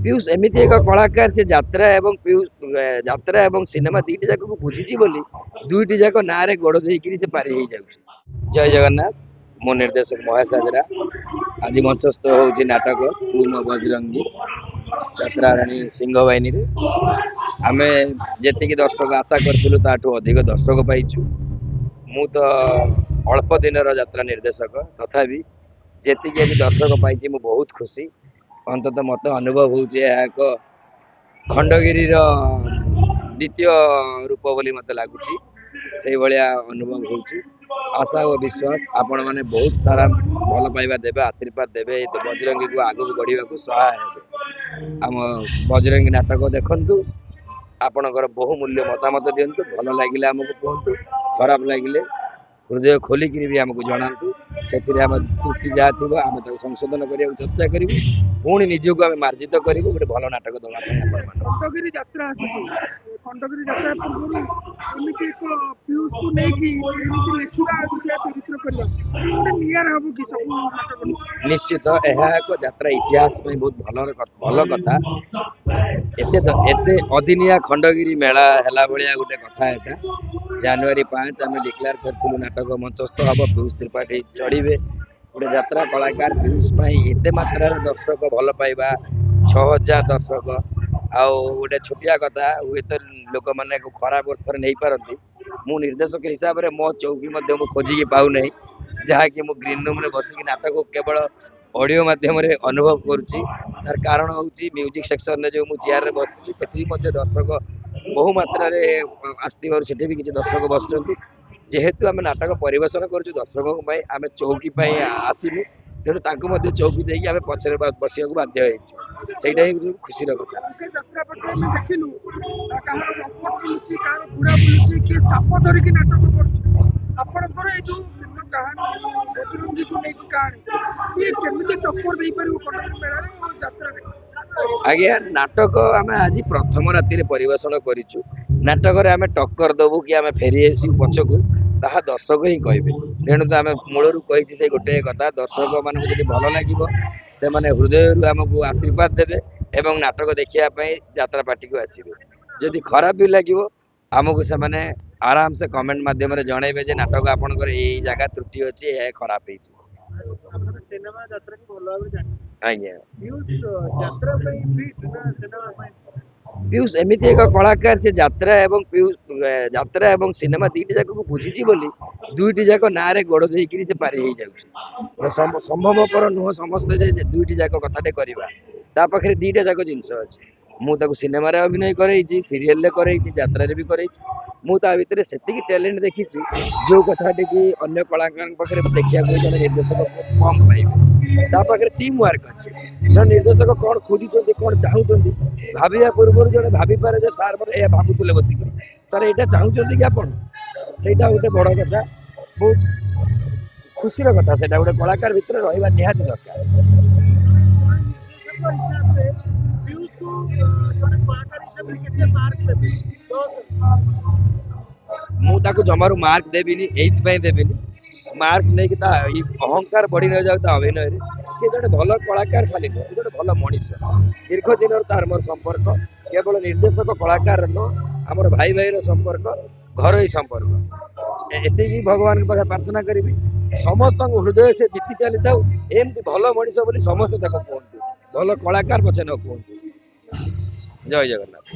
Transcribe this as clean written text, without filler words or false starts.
पीयूष एमती एक कलाकार से यात्रा एवं यात्रा एवं सिनेमा दुईटी जाक बुझी बोली दुईटी जाक ना रे गोड़ देकर से पारी हो जाऊँ। जय जगन्नाथ। मो निर्देशक महेश हाजरा। आज मंचस्थ हो नाटक तू मो बजरंगी यात्रा राणी सिंह बाहिनी आम जी दर्शक आशा करूँ ताठू अधिक दर्शक पाइचु। मु तो अल्प दिन यात्रा निर्देशक तथापि जी आज दर्शक पाई बहुत खुशी। अंततः मत अनुभव हो खंडगिरी द्वितीय रूप बोली मत लगुच से भाया अनुभव हो। आशा और विश्वास आपण मैंने बहुत सारा भल पाइबा देवे आशीर्वाद देवे बजरंगी को आगू बढ़ा को सहाय हे। आम बजरंगी नाटक देखु आपणकर बहुमूल्य मतामत दिंतु भल लगे आमको कहतु खराब लगे हृदय खोलिक भी आमको जनातु से त्रुटि जहाँ थी आम संशोधन करने चेष्टा करूँ पुणी निजक आम मार्जित करूँ गोटे भल नाटक दवा। खंडगिरी यात्रा खंडगिरी यात्रा पूर्व एमती एक पीयूष को लेकिन लेखुरा चरित्र करवा नियर हम कि सब निश्चित यह एक यात्रा इतिहास में बहुत भल कथा एते अदिनिया खंडगिरी मेला है भाया गोटे कथा है। जनवरी 5 आम डिक्लेयर करूँ नाटक मंचस्थ हम पीयूष त्रिपाठी चढ़े गोटे यात्रा कलाकार पीयूष एत मात्रा दर्शक भल पाइबा 6000 दर्शक आउ गोटे छोटिया कथा हुए तो लोक मैंने खराब अर्थर नहीं पारती मु निर्देशक हिसाब से मो चौकी खोजिकी पाऊना जहाँकि मु ग्रीन रूम बसिक नाटक केवल ऑडियो माध्यम अनुभव करुच्ची तार कारण हूँ म्यूजिक सेक्शन जो मुझे चेयर बसती से दर्शक बहु मात्रा आसती भी किसी दर्शक बस जेहेतु आम नाटक परिवेशन कर दर्शकों आम चौकी आसलु तेणु चौकी देकी आम पचर बसा बाध्य से खुशी कथा। देखिलु चाप धरिकी नाटक आपणकर ये कहानी बजरंगी को लेकिन कहानी ये केମିତି टक्कर दे पारिबो खंडगिरी मेला यात्रा आज्ञा नाटक आम आज प्रथम राति परिवेशन करूँ नाटक आम टक्कर दबू कि आम फेरी आसू पछकू ताहा दर्शक ही कहे तेणु तो आम मूलर कही से गोटे कथा दर्शक मानक जब भल लगे से हृदय आमको आशीर्वाद देवे एवं नाटक देखा यात्रा पार्टी को आसवे जदि खराब भी लगे आमको से आराम से कमेंट माध्यम जनइबे जे नाटक आपंकर यही जगह त्रुटि अच्छी यह खराब आज्ञा पीयूष एमती एक कलाकार से यात्रा एवं सिनेमा दुईटी जाक बुझी बोली दुईटी जाक ना रे गोड़ देकर से पारी हो जाऊँ। संभवपर नुह समस्ते दुईटी जाक कथाटे करवा ता पाखे दीटा जाक जिनस अच्छे मुझे सिनेमा अभिनय करई सीरियल यात्रा भी करई मुझे भितर से टैलेंट देखी जो कथाटी की अन्य कलाकार पाखे देखा जन निर्देशक कम पाइबे पाखे टीम वर्क अच्छे जन निर्देशक कौन खोजुं कौन चाहूँ भाविया पूर्व जड़े भाभी पारे जो सार मत भावुले बसिक सार यहाँ चाहूँ कि आप गोटे बड़ कथा बहुत खुशी कथा से गोटे कलाकार भितर रहा निहाती दरकार। मुझे जमारू मार्क देविनी देविनी मार्क नहीं कि अहंकार बढ़ी न जाऊ अभिनय सी जो भल कलाकार खाली नुह सी जो भल मनीष दीर्घ दिन तार मोर संपर्क केवल निर्देशक कलाकार नुह आमर भाई भाई संपर्क घर ही संपर्क एति भगवान पाखे प्रार्थना करी समस्त हृदय से जीति चली था एमती भल मनीष बोली समस्त कहतु भल कलाकार पछे न कहतु। जय जगन्नाथ।